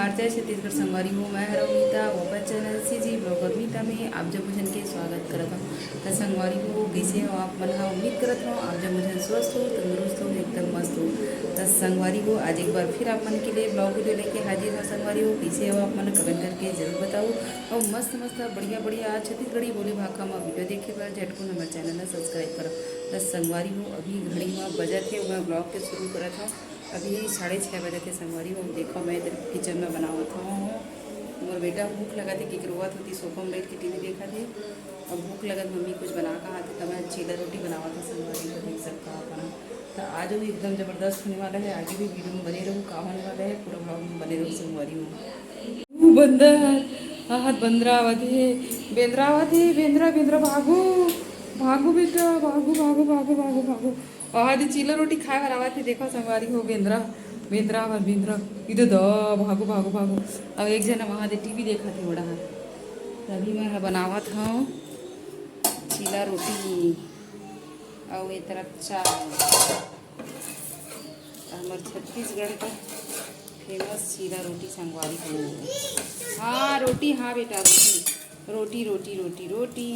नमस्कार, जय छत्तीसगढ़ संगवारी हो। मैं हरमीता वापस चैनल से जी ब्लॉगर मीता में आप जब मुझे के स्वागत करत हूँ। तो संगवारी हो, कैसे हो आप मन? हाँ, उम्मीद करत हूँ आप जब मुझे स्वस्थ हो, तंदुरुस्त हो, एकदम मस्त हो। तो संगवारी हो, आज एक बार फिर आप मन के लिए ब्लॉग वीडियो लेके हाजिर हो। संगवारी हो, कैसे हो आप मन? कमेंट करके जरूर बताओ। और मस्त मस्त बढ़िया बढ़िया छत्तीसगढ़ी बोली भाषा में वीडियो देखे बर झटकुन हमारे चैनल ला सब्सक्राइब करो। तो संगवारी हो, अभी घड़ी में बजट है, मैं ब्लॉग के शुरू करत हूँ। अभी 6:30 बजे थे संगवारी हो। देखो मैं इधर किचन में बनावत हूँ। मोर बेटा भूख लगा थे कि रोवत होती, सोफा में बैठ के टीवी देखा थे। और भूख लगत मम्मी कुछ बना कहा थे, तो मैं चीला रोटी बनावा था संगवारी को, देख सकता अपना। तो आज भी एकदम ज़बरदस्त होने वाला है। आगे भी वीडियो में बने रहूँ, का होने वाला है पूरा ब्लॉग में बने रहूँ संगवारी हो। बंदर हाथ बंदरावती बेंद्रावती बेंद्रा बेंद्रा भागो भागो बेटा, भागो भागो भागो भागो भागो। आज चीला रोटी खाए बर आवा थे। देखो संगवारी हो, बेंद्रा बेंद्रा वर बेंद्रा इधर द भागो भागो भागो। अब एक जना वहाँ दे टीवी देखा थे बड़ा। तभी मैं बनावत हूँ चीला रोटी और ये तरफ चाय। हमारे छत्तीसगढ़ का फेमस चीला रोटी संगवारी हो। हाँ रोटी, हाँ बेटा रोटी रोटी रोटी रोटी रोटी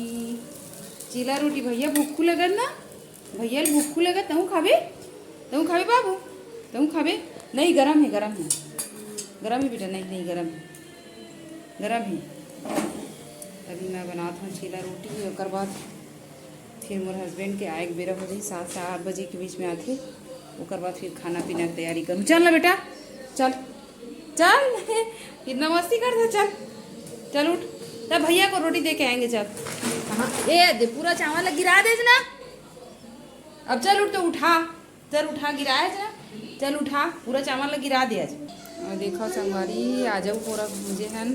चीला रोटी। भैया भूखू लगत ना? भैया भूखू लगत, तहूँ खाबे? तहूँ खाबे बाबू? तहूँ खाबे? नहीं, गरम है गरम है गरम है बेटा, नहीं नहीं गरम है गरम है। अभी मैं बनाता हूँ चीला रोटी। और बाद फिर मोर हस्बैंड के आए बेरा हो जाए, 7 से 8 बजे के बीच में आते। और बाद फिर खाना पीना की तैयारी करूँ। चल ना बेटा, चल चल कितना मस्ती करता, चल चल उठ। तब भैया को रोटी दे के आएंगे। चल हाँ, ए दे पूरा चावल गिरा दे ना। अब चल उठ, तो उठा, चल उठा, गिराया जा, चल उठा, पूरा चावल गिरा दे आज। और देखो संगवारी, आ जाओ पूरा भूजे हन।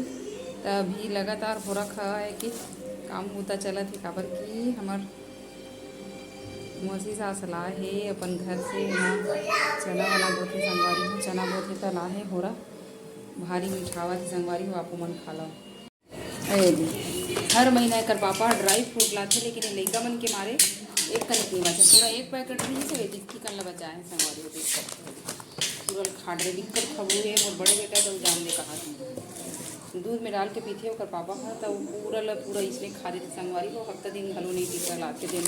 तभी लगातार पूरा खा है कि काम होता चला थे। काबर की हमार मौसी सास ला है अपन घर से ना चना वना बोथे संगवारी हो। चना बोथे तो ला है होरा भारी मिठावा थे संगवारी हो। आपको मन खा लो हर महीना एक पापा ड्राई फ्रूट लाते, लेकिन ये लइका मन के मारे एक कनिक नहीं बचा। पूरा एक पैकेट नहीं से जिसकी कल बचा है संगवारी हो। पूरा खाट रहे दिक्कत खबू है। और बड़े बेटा तो जान ले कहा थी दूध में डाल के पीते और पापा का तो पूरा इसमें खा देते संगवारी को। हफ्ता दिन घलो नहीं टीका लाते दिन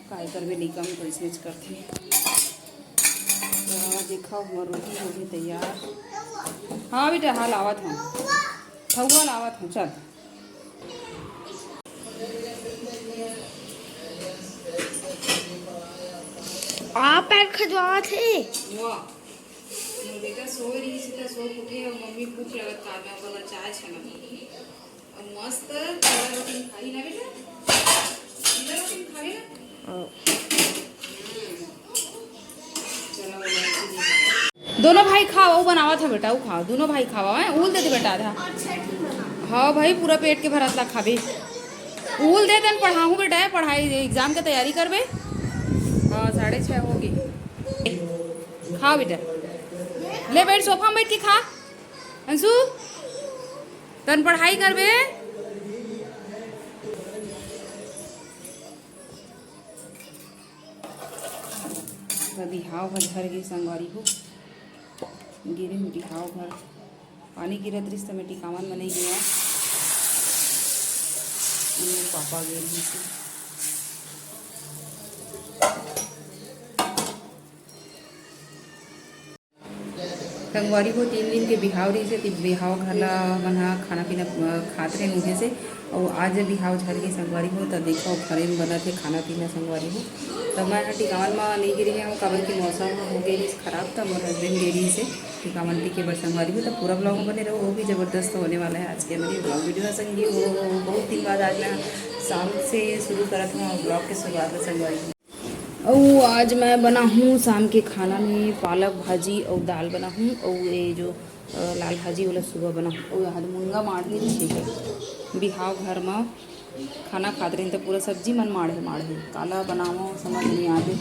काय करवे लइका में तो इसमें करते। देखा हुआ रोटी हो गई तैयार। हाँ बेटा, हाँ लावत हूँ, हवा लावत हूँ। चल आप पैर खजवा थे। वाह, बेटा सो रही थी, सो उठे और मम्मी भूख लगत का मैं बोला चाय छना और मस्त चीला रोटी खाई ना बेटा। चीला रोटी खाई ना। चलो दोनों भाई खाओ, वो बनावा था बेटा, वो खाओ, दोनों भाई खाओ है। उल दे दे बेटा आधा। हाँ भाई, पूरा पेट के भरत ला खाबे। उल दे देन पढ़ाऊँ बेटा, पढ़ाई एग्जाम की तैयारी करबे। हाँ 6:30 होगी। खा बेटा, ले बैठ सोफा में बैठ के खा। अंशु तन पढ़ाई करबे। बिहाव घर झर गई संगवारी हो, गिरे में बिहाव घर पानी गिरत रही तो मैं टिकावन में नहीं गया। पापा गए से संगवारी को 3 दिन के बिहाव रही से बिहाव घर ला मन खाना पीना खात रहे मुझे से। और आज बिहाव झर गई संगवारी हो। तब देखो घरे में बना थे खाना पीना संगवारी हो। तब मैं टिकावन में नहीं गिरी है काबर की मौसम हो गई खराब। तब मोर हस्बैंड गेरी से टिकावन टिके बर संगवारी हो। तब पूरा ब्लॉग बने रहो, वो भी ज़बरदस्त होने वाला है आज के मेरी ब्लॉग वीडियो संगी हो। बहुत दिन बाद आज मैं शाम से शुरू करत हूँ ब्लॉग के शुरुआत में संगवारी। और आज मैं बना हूँ शाम के खाना में पालक भाजी और दाल बना हूँ। और ये जो लाल भाजी वाला सुबह बना हूँ। और यहाँ मुनगा मार दी ठीक है। बिहाव घर में खाना खाते रहे तो पूरा सब्जी मन माढ़े काला बनाओ समझ नहीं आते।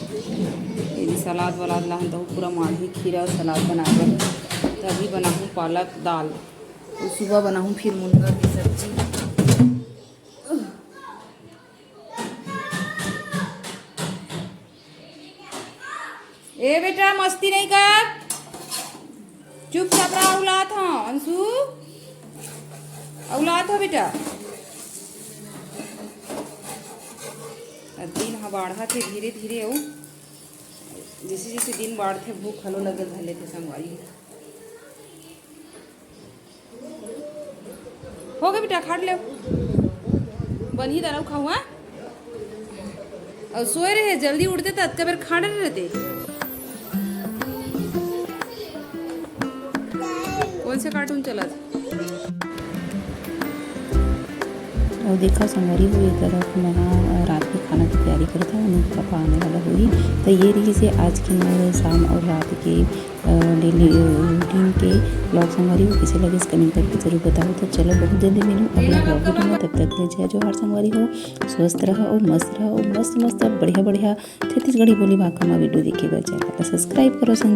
यदि सलाद वलाद ला तो पूरा माढ़े खीरा सलाद बना कर। तभी बना हूँ पालक दाल। और सुबह बना हूँ फिर मुनगा की सब्जी। ए बेटा मस्ती नहीं कर, चुपचाप रहा औलाद हो अंशु औलाद हो बेटा दिन हा बाढ़ा थे धीरे धीरे हो जैसे जैसे दिन बाढ़ते भूख हलो लगल भले थे संगवारी हो गए बेटा खाट ले बन ही तरह खाऊ हाँ और सोए रहे जल्दी उठते तब कबर खाड़े रहते कौन से कार्टून चला और देखा संगवारी हुई तरफ वहाँ रात के खाना की तैयारी करता है उनका पापा आने वाला हुई तो ये रही से आज की शाम और रात के डेली रूटीन के ब्लॉग संगवारी हो किसी लगे कमेंट करके जरूर बताओ तो चलो बहुत जल्दी मिलूँ अगले ब्लॉग वीडियो में तब तक ले जाए जो हर संगवारी हो स्वस्थ रहो और मस्त रहो मस्त मस्त बढ़िया बढ़िया छत्तीसगढ़ी बोली भाषा में वीडियो देखे चैनल सब्सक्राइब करो संगी।